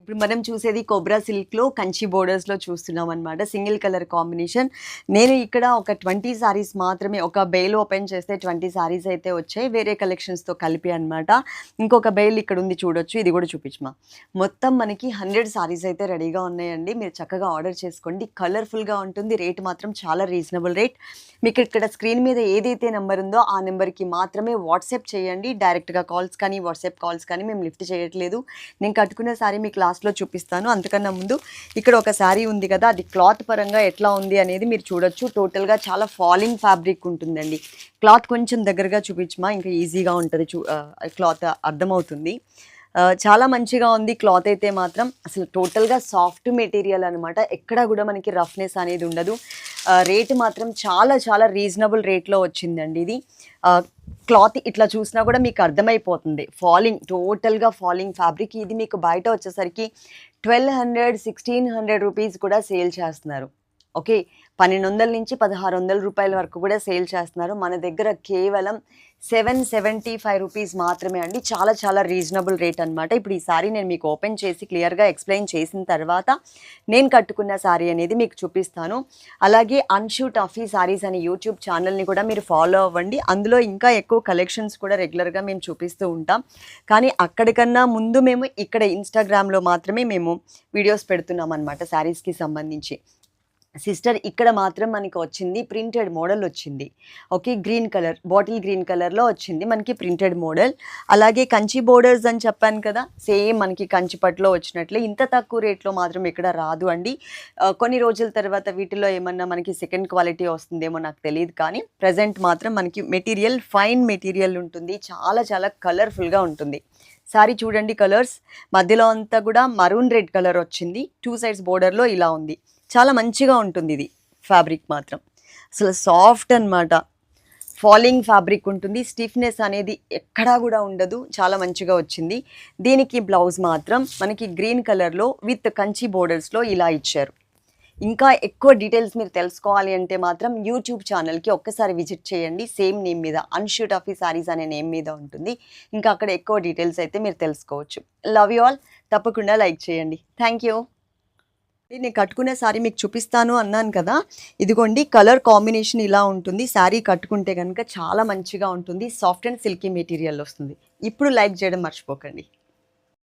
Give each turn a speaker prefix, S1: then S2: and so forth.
S1: ఇప్పుడు మనం చూసేది కోబ్రా సిల్క్లో కంచి బోర్డర్స్లో చూస్తున్నాం అనమాట. Single colour combination. నేను ఇక్కడ ఒక 20 సారీస్ మాత్రమే, ఒక బెయిల్ ఓపెన్ చేస్తే 20 సారీస్ అయితే వచ్చాయి, వేరే కలెక్షన్స్తో కలిపి అనమాట. ఇంకొక బెయిల్ ఇక్కడ ఉంది చూడొచ్చు, ఇది కూడా చూపించమా. మొత్తం మనకి 100 సారీస్ అయితే రెడీగా ఉన్నాయండి. మీరు చక్కగా ఆర్డర్ చేసుకోండి. కలర్ఫుల్గా ఉంటుంది. రేట్ మాత్రం చాలా రీజనబుల్ రేట్. మీకు ఇక్కడ స్క్రీన్ మీద ఏదైతే నెంబర్ ఉందో ఆ నెంబర్కి మాత్రమే వాట్సాప్ చేయండి. డైరెక్ట్గా కాల్స్ కానీ వాట్సాప్ కాల్స్ కానీ మేము లిఫ్ట్ చేయట్లేదు. నేను కట్టుకునే సారీ మీకు లాస్ట్లో చూపిస్తాను. అంతకన్నా ముందు ఇక్కడ ఒక సారీ ఉంది కదా, అది క్లాత్ పరంగా ఎట్లా ఉంది అనేది మీరు చూడొచ్చు. టోటల్గా చాలా ఫాలింగ్ ఫ్యాబ్రిక్ ఉంటుందండి. క్లాత్ కొంచెం దగ్గరగా చూపించమా, ఇంకా ఈజీగా ఉంటుంది, క్లాత్ అర్థమవుతుంది. చాలా మంచిగా ఉంది క్లాత్ అయితే మాత్రం. అసలు టోటల్గా సాఫ్ట్ మెటీరియల్ అనమాట. ఎక్కడా కూడా మనకి రఫ్నెస్ అనేది ఉండదు. రేటు మాత్రం చాలా చాలా రీజనబుల్ రేట్లో వచ్చిందండి. ఇది క్లాత్ ఇట్లా చూసినా కూడా మీకు అర్థమైపోతుంది. ఫాలింగ్, టోటల్గా ఫాలింగ్ ఫ్యాబ్రిక్. ఇది మీకు బయట వచ్చేసరికి 1200-1600 రూపీస్ కూడా సేల్ చేస్తున్నారు. ఓకే, 1200 నుంచి 1600 రూపాయల వరకు కూడా సేల్ చేస్తున్నారు. మన దగ్గర కేవలం 775 రూపీస్ మాత్రమే అండి. చాలా చాలా రీజనబుల్ రేట్ అనమాట. ఇప్పుడు ఈ సారీ నేను మీకు ఓపెన్ చేసి క్లియర్గా ఎక్స్ప్లెయిన్ చేసిన తర్వాత నేను కట్టుకున్న సారీ అనేది మీకు చూపిస్తాను. అలాగే అన్షూ టఫీ సారీస్ అనే యూట్యూబ్ ఛానల్ని కూడా మీరు ఫాలో అవ్వండి. అందులో ఇంకా ఎక్కువ కలెక్షన్స్ కూడా రెగ్యులర్గా మేము చూపిస్తూ ఉంటాం. కానీ అక్కడికన్నా ముందు మేము ఇక్కడ ఇన్స్టాగ్రామ్లో మాత్రమే మేము వీడియోస్ పెడుతున్నాం అనమాట శారీస్కి సంబంధించి. సిస్టర్, ఇక్కడ మాత్రం మనకి వచ్చింది ప్రింటెడ్ మోడల్ వచ్చింది. Okay, green colour, bottle green కలర్లో వచ్చింది మనకి ప్రింటెడ్ మోడల్. అలాగే కంచి బోర్డర్స్ అని చెప్పాను కదా, సేమ్ మనకి కంచిపట్లో వచ్చినట్లే. ఇంత తక్కువ రేట్లో మాత్రం ఇక్కడ రాదు అండి. కొన్ని రోజుల తర్వాత వీటిలో ఏమన్నా మనకి సెకండ్ క్వాలిటీ వస్తుందేమో నాకు తెలియదు, కానీ ప్రజెంట్ మాత్రం మనకి మెటీరియల్ ఫైన్ మెటీరియల్ ఉంటుంది. చాలా చాలా కలర్ఫుల్గా ఉంటుంది. సారీ చూడండి, కలర్స్ మధ్యలో అంతా కూడా మరూన్ రెడ్ కలర్ వచ్చింది. 2 సైడ్స్ బోర్డర్లో ఇలా ఉంది. చాలా మంచిగా ఉంటుంది ఇది ఫ్యాబ్రిక్ మాత్రం. అసలు సాఫ్ట్ అనమాట. ఫాలింగ్ ఫ్యాబ్రిక్ ఉంటుంది. స్టిఫ్నెస్ అనేది ఎక్కడా కూడా ఉండదు. చాలా మంచిగా వచ్చింది. దీనికి బ్లౌజ్ మాత్రం మనకి గ్రీన్ కలర్లో విత్ కంచి బోర్డర్స్లో ఇలా ఇచ్చారు. ఇంకా ఎక్కువ డీటెయిల్స్ మీరు తెలుసుకోవాలి అంటే మాత్రం యూట్యూబ్ ఛానల్కి ఒక్కసారి విజిట్ చేయండి. సేమ్ నేమ్ మీద, అన్షూ టఫీ సారీస్ అనే నేమ్ మీద ఉంటుంది. ఇంకా అక్కడ ఎక్కువ డీటెయిల్స్ అయితే మీరు తెలుసుకోవచ్చు. Love you all. తప్పకుండా లైక్ చేయండి. Thank you. నేను కట్టుకునే శారీ మీకు చూపిస్తాను అన్నాను కదా, ఇదిగోండి కలర్ కాంబినేషన్ ఇలా ఉంటుంది. శారీ కట్టుకుంటే కనుక చాలా మంచిగా ఉంటుంది. సాఫ్ట్ అండ్ సిల్కీ మెటీరియల్ వస్తుంది. ఇప్పుడు లైక్ చేయడం మర్చిపోకండి.